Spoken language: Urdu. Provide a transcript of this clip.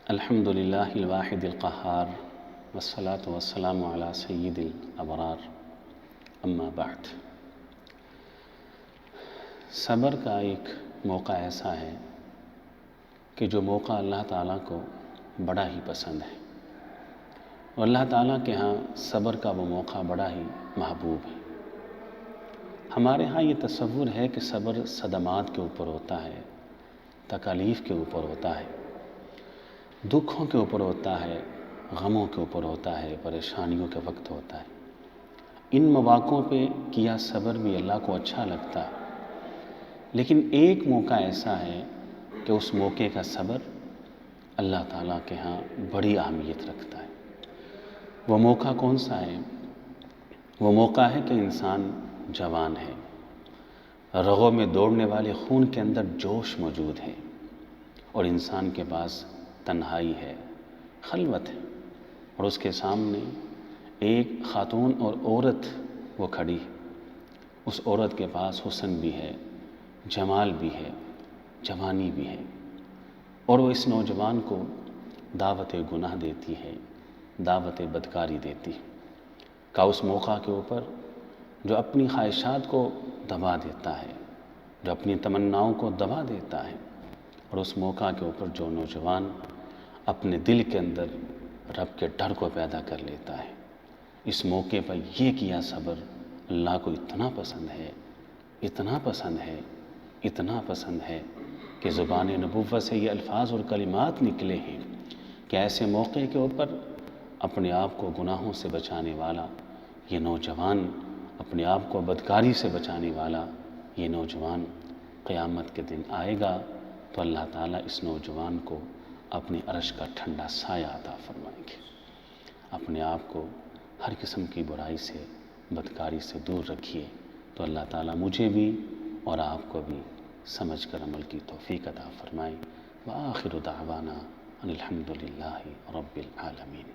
الحمد للہ الواحد القہار والصلاة والسلام علی سید الابرار اما بعد۔ صبر کا ایک موقع ایسا ہے کہ جو موقع اللہ تعالیٰ کو بڑا ہی پسند ہے، اور اللہ تعالیٰ کے ہاں صبر کا وہ موقع بڑا ہی محبوب ہے۔ ہمارے ہاں یہ تصور ہے کہ صبر صدمات کے اوپر ہوتا ہے، تکالیف کے اوپر ہوتا ہے، دکھوں کے اوپر ہوتا ہے، غموں کے اوپر ہوتا ہے، پریشانیوں کے وقت ہوتا ہے۔ ان مواقعوں پہ کیا صبر بھی اللہ کو اچھا لگتا ہے، لیکن ایک موقع ایسا ہے کہ اس موقع کا صبر اللہ تعالیٰ کے ہاں بڑی اہمیت رکھتا ہے۔ وہ موقع کون سا ہے؟ وہ موقع ہے کہ انسان جوان ہے، رگوں میں دوڑنے والے خون کے اندر جوش موجود ہے، اور انسان کے پاس تنہائی ہے، خلوت ہے، اور اس کے سامنے ایک خاتون اور عورت وہ کھڑی ہے۔ اس عورت کے پاس حسن بھی ہے، جمال بھی ہے، جوانی بھی ہے، اور وہ اس نوجوان کو دعوت گناہ دیتی ہے، دعوت بدکاری دیتی ہے۔ کہ اس موقع کے اوپر جو اپنی خواہشات کو دبا دیتا ہے، جو اپنی تمناؤں کو دبا دیتا ہے، اور اس موقع کے اوپر جو نوجوان اپنے دل کے اندر رب کے ڈر کو پیدا کر لیتا ہے، اس موقع پر یہ کیا صبر اللہ کو اتنا پسند ہے، اتنا پسند ہے، اتنا پسند ہے کہ زبان نبوت سے یہ الفاظ اور کلمات نکلے ہیں کہ ایسے موقع کے اوپر اپنے آپ کو گناہوں سے بچانے والا یہ نوجوان، اپنے آپ کو بدکاری سے بچانے والا یہ نوجوان قیامت کے دن آئے گا تو اللہ تعالیٰ اس نوجوان کو اپنی عرش کا ٹھنڈا سایہ عطا فرمائیں گے۔ اپنے آپ کو ہر قسم کی برائی سے، بدکاری سے دور رکھیے تو اللہ تعالیٰ مجھے بھی اور آپ کو بھی سمجھ کر عمل کی توفیق عطا فرمائیں۔ وآخر دعوانا ان الحمد للہ رب العالمین۔